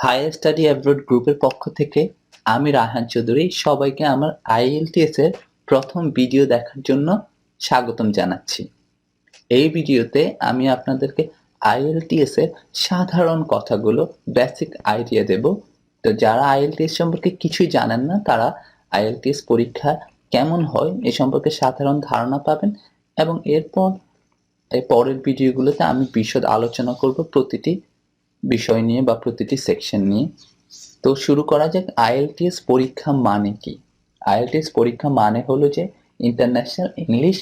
Higher study abroad গ্রুপের পক্ষ থেকে আমি রায়হান চৌধুরী সবাইকে আমার আইএলটিএস এর প্রথম ভিডিও দেখার জন্য স্বাগতম জানাচ্ছি। এই ভিডিওতে আমি আপনাদেরকে আইএলটিএস এর সাধারণ কথাগুলো বেসিক আইডিয়া দেব। তো যারা আইএলটিএস সম্পর্কে কিছুই জানেন না তারা আইএলটিএস পরীক্ষা কেমন হয় এ সম্পর্কে সাধারণ ধারণা পাবেন এবং পরের ভিডিওগুলোতে আমি বিশদ আলোচনা করব প্রতিটি বিষয় নিয়ে বা প্রতিটি সেকশন নিয়ে। তো শুরু করা যাক। আইএলটিএস পরীক্ষা মানে কি? আইএলটিএস পরীক্ষা মানে হলো যে international English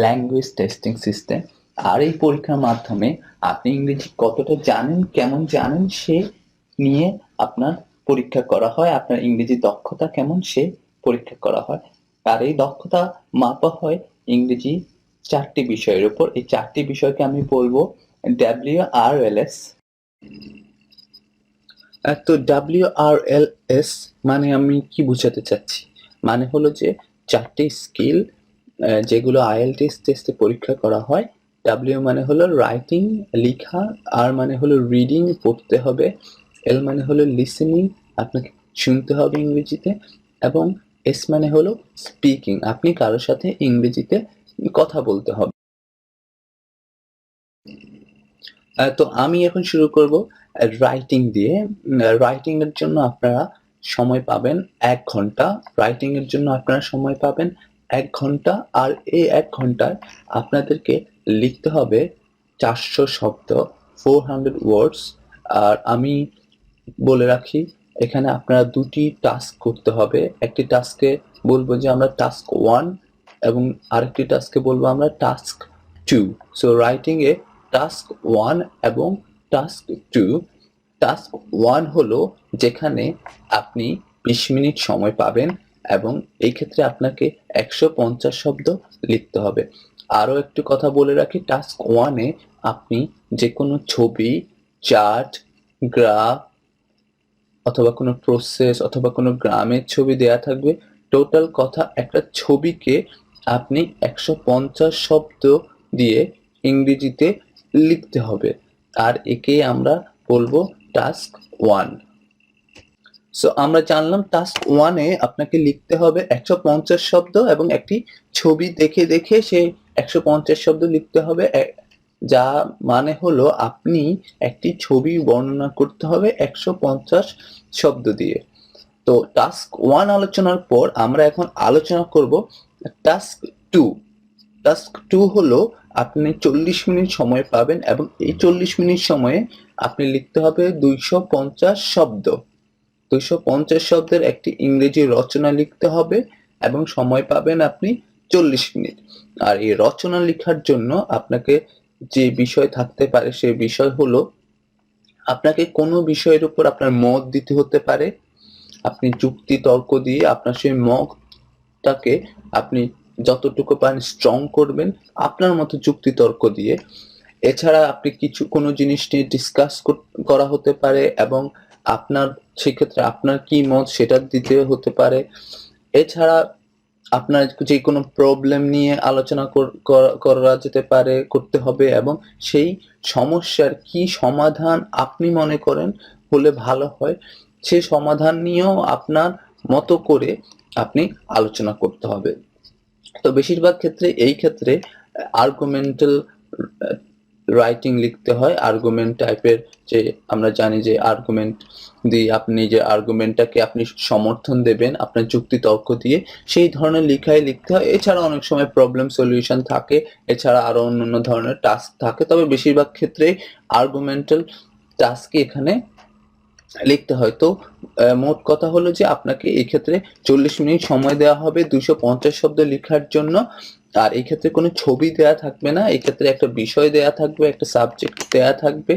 language testing system. আর এই পরীক্ষার মাধ্যমে আপনি ইংরেজি কতটা জানেন, কেমন জানেন সে নিয়ে আপনার পরীক্ষা করা হয়। আপনার ইংরেজি দক্ষতা কেমন সে পরীক্ষা করা হয়। আর এই দক্ষতা মাপা হয় ইংরেজি 4টি বিষয়ের উপর। এই 4টি বিষয়কে আমি বলবো WRLS। তো WRLS মানে আমি কি বোঝাতে চাচ্ছি? মানে হলো যে 4টি স্কিল যেগুলো আইএলটিএস টেস্টে পরীক্ষা করা হয়। W মানে হলো রাইটিং, লেখা। R মানে হলো রিডিং, পড়তে হবে। L মানে হলো লিসেনিং, আপনাকে শুনতে হবে ইংরেজিতে। এবং S মানে হলো স্পিকিং, আপনি কারোর সাথে ইংরেজিতে কথা বলতে হবে। তো আমি এখন শুরু করব রাইটিং দিয়ে। রাইটিং এর জন্য আপনারা সময় পাবেন 1 ঘন্টা। রাইটিং এর জন্য আপনারা সময় পাবেন 1 ঘন্টা। আর এই 1 ঘন্টায় আপনাদেরকে লিখতে হবে 400 শব্দ, 400 ওয়ার্ডস। আর আমি বলে রাখি, এখানে আপনারা 2টি টাস্ক করতে হবে। একটি টাস্কে বলবো যে আমরা টাস্ক 1 এবং আরেকটি টাস্কে বলবো আমরা টাস্ক 2। সো রাইটিং এ টাস্ক 1 এবং টাস্ক 2। টাস্ক 1 হলো যেখানে আপনি 20 মিনিট সময় পাবেন এবং এই ক্ষেত্রে আপনাকে 150 শব্দ লিখতে হবে। আরো একটু কথা বলে রাখি, টাস্ক 1 এ আপনি যে কোনো ছবি, চার্ট, গ্রাফ অথবা কোনো প্রসেস অথবা কোনো গ্রামের ছবি দেয়া থাকবে। টোটাল কথা একটা ছবিকে আপনি 150 শব্দ দিয়ে ইংরেজিতে লিখতে হবে। আর একেই আমরা বলবো টাস্ক 1। সো আমরা জানলাম টাস্ক 1 এ আপনাকে লিখতে হবে 150 শব্দ এবং একটি ছবি দেখে দেখে সেই 150 শব্দ লিখতে হবে। যা মানে হলো আপনি একটি ছবি বর্ণনা করতে হবে 150 শব্দ দিয়ে। তো টাস্ক 1 আলোচনার পর আমরা এখন আলোচনা করব টাস্ক 2। টাস্ক 2 হলো আপনি 40 মিনিট সময় পাবেন এবং এই 40 মিনিট সময়ে আপনি লিখতে হবে 250 শব্দ। 250 শব্দের একটি ইংরেজি রচনা লিখতে হবে এবং সময় পাবেন আপনি 40 মিনিট। আর এই রচনা লেখার জন্য আপনাকে যে বিষয় থাকতে পারে সে বিষয় হলো আপনাকে কোনো বিষয়ের উপর আপনার মত দিতে হতে পারে। আপনি যুক্তি তর্ক দিয়ে আপনার সেই মতটাকে আপনি যতটুকু পারেন স্ট্রং করবেন আপনার মতো যুক্তি তর্ক দিয়ে। এছাড়া আপনি কোনো জিনিস নিয়ে ডিসকাস করা হতে পারে এবং আপনার সেক্ষেত্রে আপনার কি মত সেটা দিতে হতে পারে। এছাড়া আপনার যে কোনো প্রবলেম নিয়ে আলোচনা করা যেতে পারে, করতে হবে এবং সেই সমস্যার কি সমাধান আপনি মনে করেন হলে ভালো হয় সে সমাধান নিয়েও আপনার মতো করে আপনি আলোচনা করতে হবে। তো বেশিরভাগ ক্ষেত্রে এই ক্ষেত্রে আর্গুমেন্টাল রাইটিং লিখতে হয়। আর্গুমেন্ট টাইপের, যে আমরা জানি যে আর্গুমেন্ট দিয়ে আপনি যে আর্গুমেন্টটাকে আপনি সমর্থন দেবেন আপনার যুক্তি তর্ক দিয়ে, সেই ধরনের লেখাই লিখতে হয়। এছাড়া অনেক সময় প্রবলেম সলিউশন থাকে, এছাড়া আরো অন্যান্য ধরনের টাস্ক থাকে, তবে বেশিরভাগ ক্ষেত্রে আর্গুমেন্টাল টাস্কই এখানে লিখতে হয়। তো মোট কথা হলো যে আপনাকে এই ক্ষেত্রে 40 মিনিট সময় দেওয়া হবে 250 শব্দ লেখার জন্য। আর এই ক্ষেত্রে কোনো ছবি দেয়া থাকবে না, এই ক্ষেত্রে একটা বিষয় দেয়া থাকবে, একটা সাবজেক্ট দেয়া থাকবে,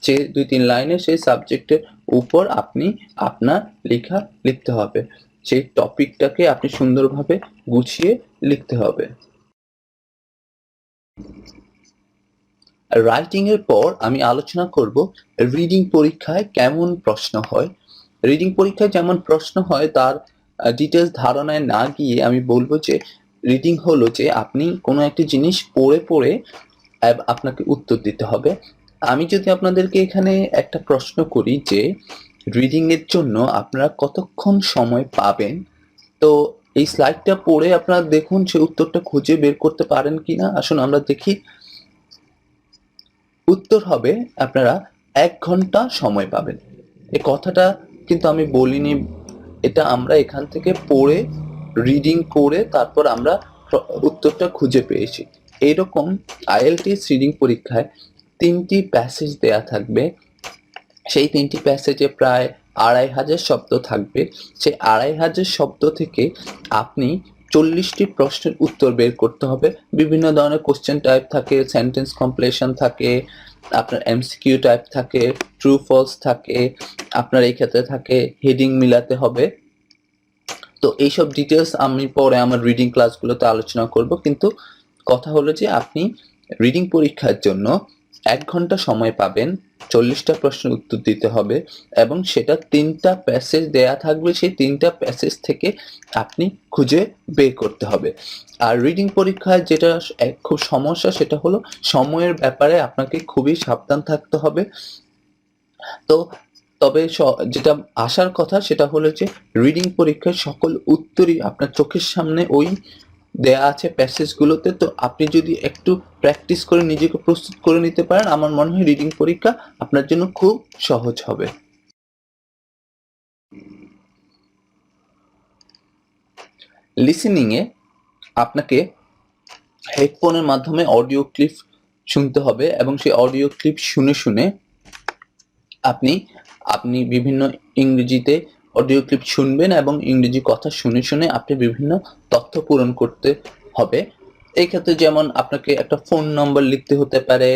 যে 2-3 লাইনে সেই সাবজেক্টের উপর আপনি আপনার লেখা লিখতে হবে। সেই টপিকটাকে আপনি সুন্দরভাবে গুছিয়ে লিখতে হবে। রাইটিং এর পর আমি আলোচনা করব রিডিং পরীক্ষায় কেমন প্রশ্ন হয়। রিডিং পরীক্ষায় যেমন প্রশ্ন হয় তার ডিটেলস ধারণায় না গিয়ে আমি বলবো যে রিডিং হলো যে আপনি কোনো একটি জিনিস পড়ে পড়ে আপনাকে উত্তর দিতে হবে। আমি যদি আপনাদেরকে এখানে একটা প্রশ্ন করি যে রিডিং এর জন্য আপনারা কতক্ষণ সময় পাবেন। তো এই স্লাইডটা পড়ে আপনারা দেখুন সে উত্তরটা খুঁজে বের করতে পারেন কিনা। আসুন আমরা দেখি। উত্তর হবে আপনারা ১ ঘন্টা সময় পাবেন। এই কথাটা কিন্তু আমি বলিনি, এটা আমরা এখান থেকে পড়ে রিডিং করে তারপর আমরা উত্তরটা খুঁজে পেয়েছি। এইরকম IELTS রিডিং পরীক্ষায় ৩টি প্যাসেজ দেয়া থাকবে। সেই ৩টি প্যাসেজে প্রায় ২৫০০ শব্দ থাকবে। সেই ২৫০০ শব্দ থেকে আপনি ৪০টি প্রশ্নের উত্তর বের করতে হবে। বিভিন্ন ধরনের কোয়েশ্চেন টাইপ থাকে, সেন্টেন্স কমপ্লিশন থাকে, আপনার MCQ টাইপ থাকে, ট্রু ফলস থাকে, আপনার এই ক্ষেত্রে থাকে হেডিং মিলাতে হবে। তো এইসব ডিটেলস আমি পরে আমার রিডিং ক্লাসগুলোতে আলোচনা করব। কিন্তু কথা হলো যে আপনি রিডিং পরীক্ষার জন্য ১ ঘন্টা সময় পাবেন, ৪০টা প্রশ্নের উত্তর দিতে হবে এবং সেটা ৩টা প্যাসেজ দেয়া থাকবে। সেই ৩টা প্যাসেজ থেকে আপনি খুঁজে বের করতে হবে। আর রিডিং পরীক্ষায় যেটা খুব সমস্যা সেটা হলো সময়ের ব্যাপারে আপনাকে খুবই সাবধান থাকতে হবে। তো তবে যেটা আসার কথা সেটা হলো যে রিডিং পরীক্ষার সকল উত্তরই আপনার চোখের সামনে ওই দেয়া আছে প্যাসেজগুলোতে। তো আপনি যদি একটু প্র্যাকটিস করে নিজেকে প্রস্তুত করে নিতে পারেন, আমার মনে হয় রিডিং পরীক্ষা আপনার জন্য খুব সহজ হবে। লিসেনিং এ আপনাকে হেডফোনের মাধ্যমে অডিও ক্লিপ শুনতে হবে এবং সেই অডিও ক্লিপ শুনে আপনি বিভিন্ন ইংরেজিতে অডিও ক্লিপ শুনবেন এবং ইংরেজি কথা শুনে আপনি বিভিন্ন তথ্য পূরণ করতে হবে। এই ক্ষেত্রে যেমন আপনাকে একটা ফোন নম্বর লিখতে হতে পারে,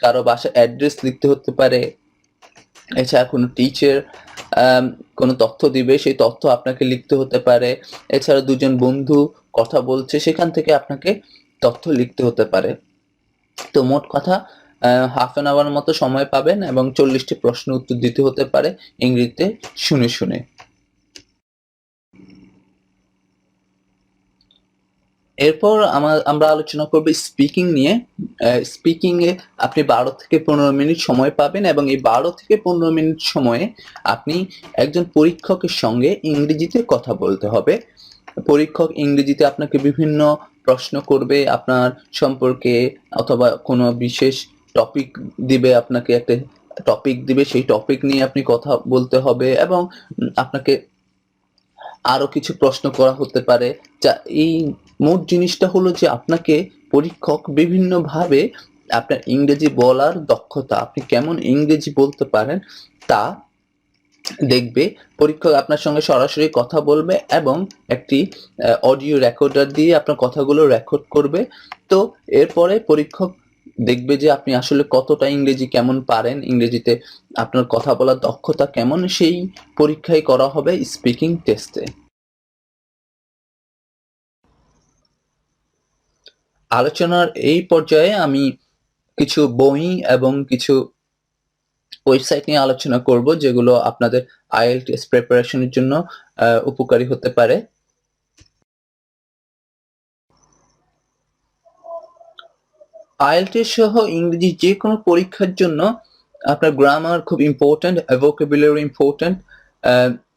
কারো বাসার অ্যাড্রেস লিখতে হতে পারে। এছাড়া কোনো টিচার কোনো তথ্য দিবে, সেই তথ্য আপনাকে লিখতে হতে পারে। এছাড়া ২ জন বন্ধু কথা বলছে, সেখান থেকে আপনাকে তথ্য লিখতে হতে পারে। তো মোট কথা হাফ অ্যান আওয়ার মতো সময় পাবেন এবং ৪০টি প্রশ্ন উত্তর দিতে হতে পারে ইংরেজিতে শুনে। এরপর আমরা আলোচনা করব স্পিকিং নিয়ে। স্পিকিং এ আপনি ১২ থেকে ১৫ মিনিট সময় পাবেন এবং এই ১২ থেকে ১৫ মিনিট সময়ে আপনি একজন পরীক্ষকের সঙ্গে ইংরেজিতে কথা বলতে হবে। পরীক্ষক ইংরেজিতে আপনাকে বিভিন্ন প্রশ্ন করবে আপনার সম্পর্কে, অথবা কোনো বিশেষ টপিক দিবে, আপনাকে একটা টপিক দিবে, সেই টপিক নিয়ে আপনি কথা বলতে হবে এবং আপনাকে আরো কিছু প্রশ্ন করা হতে পারে। যা এই মোট জিনিসটা হলো যে আপনাকে পরীক্ষক বিভিন্নভাবে আপনার ইংরেজি বলার দক্ষতা, আপনি কেমন ইংরেজি বলতে পারেন তা দেখবে। পরীক্ষক আপনার সঙ্গে সরাসরি কথা বলবে এবং একটি অডিও রেকর্ডার দিয়ে আপনার কথাগুলো রেকর্ড করবে। তো এরপরে পরীক্ষক দেখবে যে আপনি আসলে কতটা ইংরেজি কেমন পারেন, ইংরেজিতে আপনার কথা বলার দক্ষতা কেমন, সেই পরীক্ষাই করা হবে স্পিকিং টেস্টে। আলোচনার এই পর্যায়ে আমি কিছু বই এবং কিছু ওয়েবসাইট নিয়ে আলোচনা করব যেগুলো আপনাদের IELTS প্রিপারেশনের জন্য উপকারী হতে পারে। IELTS সহ ইংরেজি যেকোনো পরীক্ষার জন্য আপনার গ্রামার খুব ইম্পোর্টেন্ট, ভোকাবুলারি ইম্পোর্টেন্ট।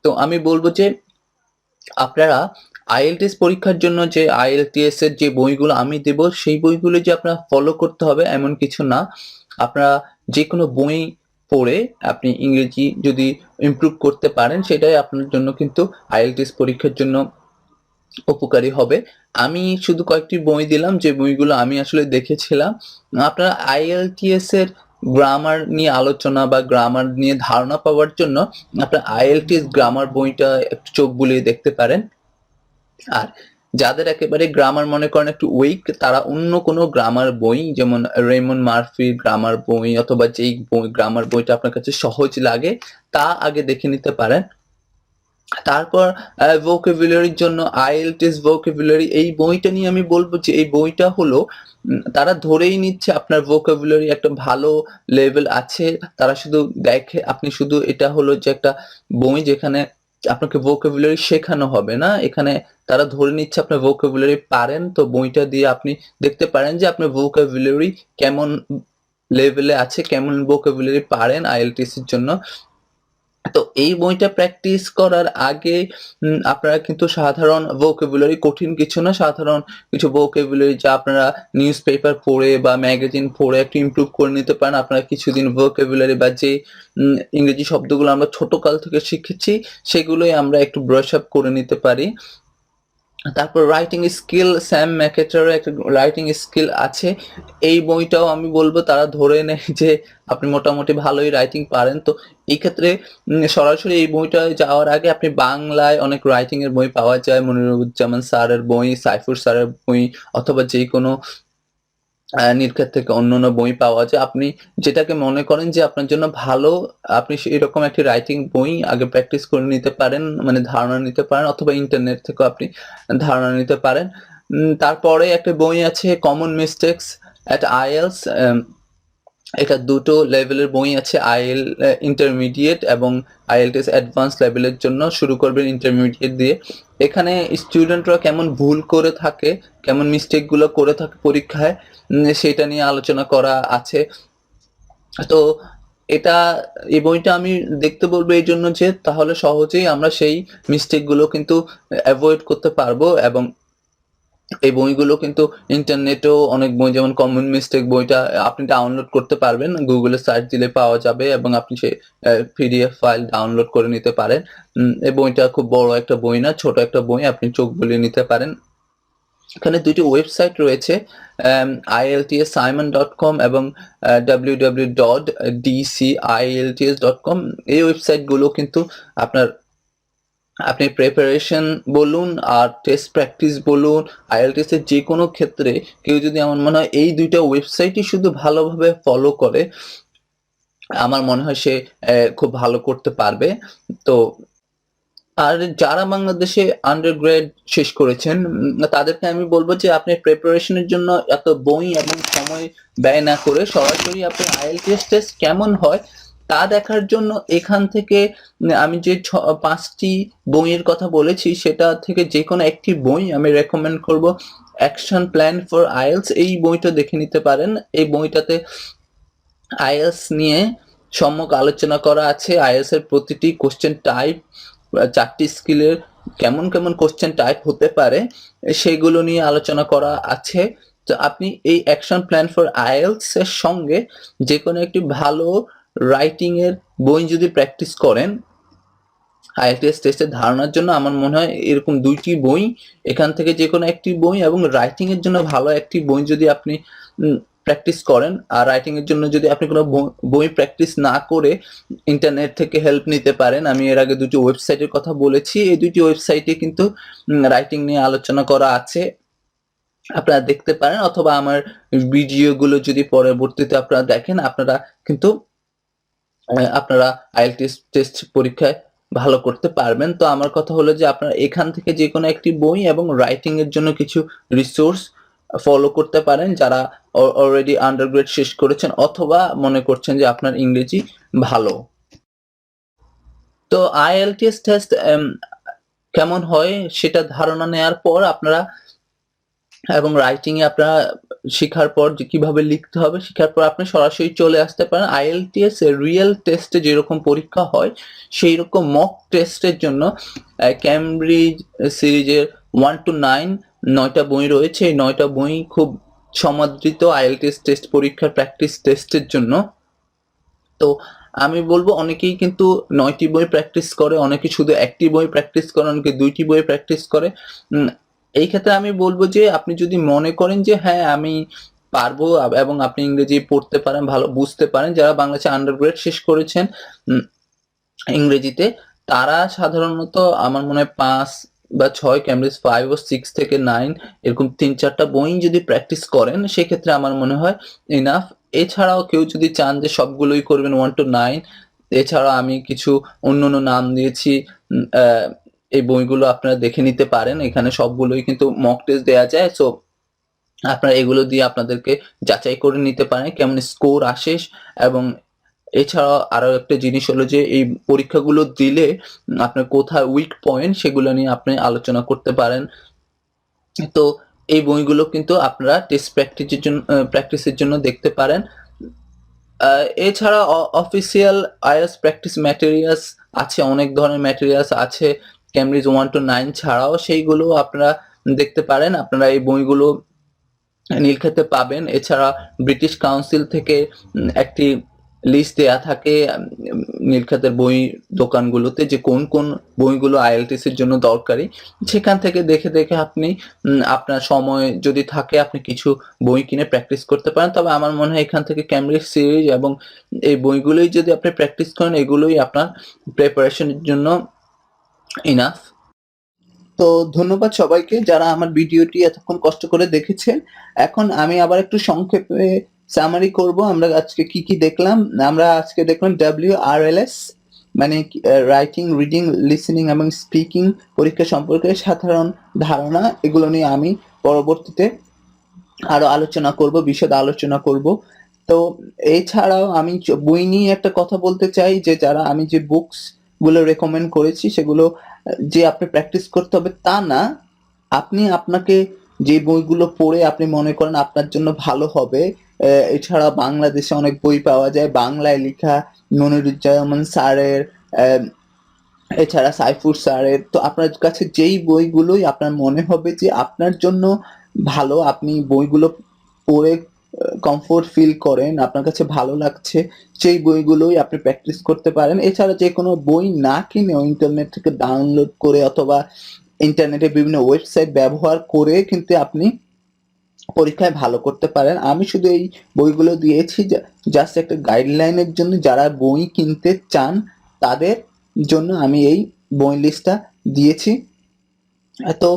তো আমি বলব যে আপনারা IELTS পরীক্ষার জন্য যে IELTS এর যে বইগুলো আমি দেব, সেই বইগুলো যে আপনারা ফলো করতে হবে এমন কিছু না। আপনারা যেকোনো বই পড়ে আপনি ইংরেজি যদি ইমপ্রুভ করতে পারেন, সেটাই আপনার জন্য কিন্তু IELTS পরীক্ষার জন্য উপকারী হবে। আমি শুধু কয়েকটি বই দিলাম যে বইগুলো আমি আসলে দেখেছিলাম। আপনারা IELTS এর গ্রামার নিয়ে আলোচনা বা গ্রামার নিয়ে ধারণা পাওয়ার জন্য আপনার IELTS গ্রামার বইটা একটু চোখ বুলিয়ে দেখতে পারেন। আর যাদের একেবারে গ্রামার মনে করেন একটু উইক, তারা অন্য কোনো গ্রামার বই যেমন রেমন্ড মার্ফির গ্রামার বই অথবা যেই গ্রামার বইটা আপনার কাছে সহজ লাগে তা আগে দেখে নিতে পারেন। তারপর ভোকাবুলারির জন্য IELTS ভোকাবুলারি, এই বইটা নিয়ে আমি বলবো যে এই বইটা হলো তারা ধরেই নিচ্ছে আপনার ভোকাবুলারি একটা ভালো লেভেল আছে। তারা শুধু দেখে, আপনি শুধু এটা হলো যে একটা বই যেখানে আপনাকে ভোকাবুলারি শেখানো হবে না। এখানে তারা ধরে নিচ্ছে আপনার ভোকাবুলারি পারেন। তো বইটা দিয়ে আপনি দেখতে পারেন যে আপনার ভোকাবুলারি কেমন লেভেলে আছে, কেমন ভোকাবুলারি পারেন IELTS এর জন্য। তো এই বইটা প্র্যাকটিস করার আগে আপনারা কিন্তু সাধারণ vocabulary, কঠিন কিছু না, সাধারণ কিছু vocabulary যা আপনারা নিউজ পেপার পড়ে বা ম্যাগাজিন পড়ে একটু ইমপ্রুভ করে নিতে পারেন। আপনারা কিছুদিন vocabulary বা যে ইংরেজি শব্দগুলো আমরা ছোটকাল থেকে শিখেছি সেগুলোই আমরা একটু ব্রাশ আপ করে নিতে পারি। তারপর রাইটিং স্কিল, স্যাম ম্যাকহার্টারের একটা রাইটিং স্কিল আছে। এই বইটাও আমি বলব তারা ধরে নেয় যে আপনি মোটামুটি ভালোই রাইটিং পারেন। তো এই ক্ষেত্রে সরাসরি এই বইটায় যাওয়ার আগে আপনি বাংলায় অনেক রাইটিং এর বই পাওয়া যায়। মনিরুজ্জামান স্যারের বই, সাইফুর স্যারের বই অথবা যেকোনো নির্ঘাত থেকে অন্যান্য বই পাওয়া যায়। আপনি যেটাকে মনে করেন যে আপনার জন্য ভালো, আপনি এরকম একটি রাইটিং বই আগে প্র্যাকটিস করে নিতে পারেন, মানে ধারণা নিতে পারেন, অথবা ইন্টারনেট থেকেও আপনি ধারণা নিতে পারেন। তারপরে একটা বই আছে কমন মিস্টেকস অ্যাট আইএলস। এটা দুটো লেভেলের বই আছে, ইন্টারমিডিয়েট এবং আইএলটিএস অ্যাডভান্স লেভেলের জন্য। শুরু করবেন ইন্টারমিডিয়েট দিয়ে। এখানে স্টুডেন্টরা কেমন ভুল করে থাকে, কেমন মিস্টেকগুলো করে থাকে পরীক্ষায়, সেটা নিয়ে আলোচনা করা আছে। তো এই বইটা আমি দেখতে বলবো এই জন্য যে তাহলে সহজেই আমরা সেই মিস্টেকগুলো কিন্তু অ্যাভয়েড করতে পারবো। এবং এই বইগুলো কিন্তু ইন্টারনেটেও অনেক বই, যেমন কমন মিস্টেক বইটা আপনি ডাউনলোড করতে পারবেন, গুগলে সার্চ দিলে পাওয়া যাবে এবং আপনি সেই পিডিএফ ফাইল ডাউনলোড করে নিতে পারেন। এই বইটা খুব বড় একটা বই না, ছোট একটা বই, আপনি চোখ বুলিয়ে নিতে পারেন। এখানে দুটি ওয়েবসাইট রয়েছে, ieltsimon.com এবং www.dcielts.com। এই ওয়েবসাইটগুলো কিন্তু আপনি প্রিপারেশন বলুন আর টেস্ট প্র্যাকটিস বলুন, আইএলটিএস এর যে কোনো ক্ষেত্রে কেউ যদি আমার মনে হয় এই দুইটা ওয়েবসাইটই শুধু ভালোভাবে ফলো করে, আমার মনে হয় সে খুব ভালো করতে পারবে। তো আর যারা বাংলাদেশে আন্ডারগ্রেড শেষ করেছেন তাদেরকে আমি বলবো যে আপনি প্রিপারেশনের জন্য এত বই এবং সময় ব্যয় না করে সরাসরি আপনি আইএলটিএস টেস্ট কেমন হয় তা দেখার জন্য এখান থেকে আমি যে 5টি বইয়ের কথা বলেছি সেটা থেকে যে কোনো একটি বই আমি রেকমেন্ড করব। অ্যাকশন প্ল্যান ফর আইএলস, এই বইটা দেখে নিতে পারেন। এই বইটাতে আইএলস নিয়ে সম্যক আলোচনা করা আছে। আইএলস এর প্রতিটি কোশ্চেন টাইপ, 4টি স্কিলের কেমন কেমন কোশ্চেন টাইপ হতে পারে সেগুলো নিয়ে আলোচনা করা আছে। তো আপনি এই অ্যাকশন প্ল্যান ফর আইএলস এর সঙ্গে যে কোনো একটি ভালো রাইটিং এর বই যদি প্র্যাকটিস করেন আইএলটিএস টেস্টের ধারণার জন্য, আমার মনে হয় এরকম 2টি বই, এখান থেকে যে কোনো একটি বই এবং রাইটিং এর জন্য ভালো একটি বই যদি আপনি প্র্যাকটিস করেন, আর রাইটিং এর জন্য যদি আপনি কোনো বই প্র্যাকটিস না করে ইন্টারনেট থেকে হেল্প নিতে পারেন। আমি এর আগে 2টি ওয়েবসাইটের কথা বলেছি, এই 2টি ওয়েবসাইটে কিন্তু রাইটিং নিয়ে আলোচনা করা আছে, আপনারা দেখতে পারেন। অথবা আমার ভিডিওগুলো যদি পরবর্তীতে আপনারা দেখেন, আপনারা কিন্তু আপনারা আইএলটিএস টেস্ট পরীক্ষায় ভালো করতে পারবেন। তো আমার কথা হলো যে আপনারা এখান থেকে যে কোনো একটি বই এবং রাইটিং এর জন্য কিছু রিসোর্স ফলো করতে পারেন যারা অলরেডি আন্ডারগ্রেড শেষ করেছেন অথবা মনে করছেন যে আপনার ইংরেজি ভালো। তো আইএলটিএস টেস্ট কেমন হয় সেটা ধারণা নেওয়ার পর আপনারা এবং রাইটিং এ আপনারা শেখার পর যে কিভাবে লিখতে হবে শেখার পর আপনি সরাসরি চলে আসতে পারেন আইএলটিএস এর রিয়েল টেস্টে যেরকম পরীক্ষা হয় সেই রকম মক টেস্টের জন্য ক্যামব্রিজ সিরিজের 1 to 9 9টা বই রয়েছে। এই 9টা বই খুব সমাদৃত আইএলটিএস টেস্ট পরীক্ষার প্র্যাকটিস টেস্টের জন্য। তো আমি বলবো অনেকেই কিন্তু 9টি বই প্র্যাকটিস করে, অনেকে শুধু একটি বই প্র্যাকটিস করে, অনেকে 2টি বই প্র্যাকটিস করে। এই ক্ষেত্রে আমি বলবো যে আপনি যদি মনে করেন যে হ্যাঁ আমি পারবো এবং আপনি ইংরেজি পড়তে পারেন, ভালো বুঝতে পারেন, যারা বাংলাদেশে আন্ডারগ্রেড শেষ করেছেন ইংরেজিতে তারা সাধারণত আমার মনে হয় 5 বা 6, ক্যামব্রিজ 5 ও 6 থেকে 9 এরকম 3-4টা বই যদি প্র্যাকটিস করেন সেক্ষেত্রে আমার মনে হয় ইনাফ। এছাড়াও কেউ যদি চান যে সবগুলোই করবেন 1 to 9, এছাড়া আমি কিছু অন্যান্য নাম দিয়েছি, এই বইগুলো আপনারা দেখে নিতে পারেন। এখানে সবগুলোই কিন্তু মক টেস্ট দেয়া যায়, সো আপনারা এগুলো দিয়ে আপনাদেরকে যাচাই করে নিতে পারেন কেমন স্কোর আসে। এবং এছাড়াও আরো একটা জিনিস হলো যে এই পরীক্ষাগুলো দিলে আপনার কোথায় উইক পয়েন্ট সেগুলো নিয়ে আপনি আলোচনা করতে পারেন। তো এই বইগুলো কিন্তু আপনারা টেস্ট প্র্যাকটিসের জন্য দেখতে পারেন। এছাড়া অফিসিয়াল আইএলটিএস প্র্যাকটিস ম্যাটেরিয়ালস আছে, অনেক ধরনের ম্যাটেরিয়ালস আছে ক্যামব্রিজ 1 to 9 ছাড়াও, সেইগুলো আপনারা দেখতে পারেন। আপনারা এই বইগুলো নীলক্ষেতে পাবেন। এছাড়া ব্রিটিশ কাউন্সিল থেকে একটি লিস্ট দেয়া থাকে নীলক্ষেতের বই দোকানগুলোতে যে কোন কোন বইগুলো IELTS এর জন্য দরকারি। সেখান থেকে দেখে দেখে আপনি আপনার সময় যদি থাকে আপনি কিছু বই কিনে প্র্যাকটিস করতে পারেন। তবে আমার মনে হয় এখান থেকে ক্যামব্রিজ সিরিজ এবং এই বইগুলোই যদি আপনি প্র্যাকটিস করেন, এগুলোই আপনার প্রিপারেশনের জন্য ইনাফ। তো ধন্যবাদ সবাইকে যারা আমার ভিডিওটি এতক্ষণ কষ্ট করে দেখেছেন। এখন আমি আবার একটু সংক্ষেপে সামারি করব আমরা আজকে কি কি দেখলাম। আমরা আজকে দেখলাম WRLS মানে রাইটিং, রিডিং, লিসেনিং এবং স্পিকিং পরীক্ষা সম্পর্কে সাধারণ ধারণা। এগুলো নিয়ে আমি পরবর্তীতে আরো আলোচনা করব, বিশদ আলোচনা করব। তো এছাড়াও আমি বই নিয়ে একটা কথা বলতে চাই যে যারা আমি যে বুকস গুলো রেকমেন্ড করেছি সেগুলো যে আপনি প্র্যাকটিস করতে হবে তা না। আপনি আপনাকে যে বইগুলো পড়ে আপনি মনে করেন আপনার জন্য ভালো হবে, এছাড়া বাংলাদেশে অনেক বই পাওয়া যায় বাংলায় লেখা, মনিরুজ্জামান স্যারের, এছাড়া সাইফুর স্যারের। তো আপনার কাছে যেই বইগুলোই আপনার মনে হবে যে আপনার জন্য ভালো, আপনি বইগুলো পড়ে কমফোর্ট ফিল করেন, আপনার কাছে ভালো লাগছে, সেই বইগুলোই আপনি প্র্যাকটিস করতে পারেন। এছাড়া যে কোনো বই না কিনেও ইন্টারনেট থেকে ডাউনলোড করে অথবা ইন্টারনেটে বিভিন্ন ওয়েবসাইট ব্যবহার করে কিন্তু আপনি পরীক্ষায় ভালো করতে পারেন। আমি শুধু এই বইগুলো দিয়েছি জাস্ট একটা গাইডলাইনের জন্য, যারা বই কিনতে চান তাদের জন্য আমি এই বই লিস্টটা দিয়েছি। তো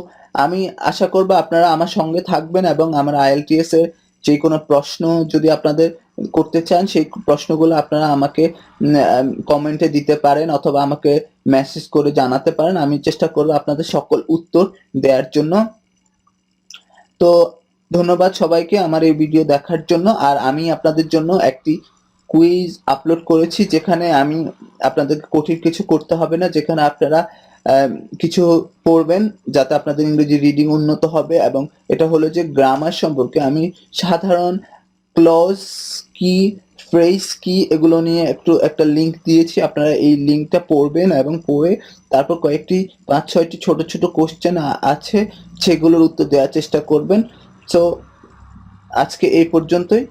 আমি আশা করব আপনারা আমার সঙ্গে থাকবেন এবং আমার IELTS এর যে কোনো প্রশ্ন যদি আপনাদের করতে চান সেই প্রশ্নগুলো আপনারা আমাকে কমেন্টে দিতে পারেন অথবা আমাকে মেসেজ করে জানাতে পারেন। আমি চেষ্টা করব আপনাদের সকল উত্তর দেওয়ার জন্য। তো ধন্যবাদ সবাইকে আমার এই ভিডিও দেখার জন্য। আর আমি আপনাদের জন্য একটি কুইজ আপলোড করেছি যেখানে আমি আপনাদেরকে কঠিন কিছু করতে হবে না, যেখানে আপনারা কিছু পড়বেন যাতে আপনাদের ইংরেজি রিডিং উন্নত হবে। এবং এটা হলো যে গ্রামার সম্পর্কে আমি সাধারণ ক্লজ কি, ফ্রেজ কি, এগুলো নিয়ে একটা লিঙ্ক দিয়েছি। আপনারা এই লিঙ্কটা পড়বেন এবং পড়ে তারপর কয়েকটি 5-6টি ছোট ছোট কোশ্চেন আছে, সেগুলোর উত্তর দেওয়ার চেষ্টা করবেন। সো আজকে এই পর্যন্তই।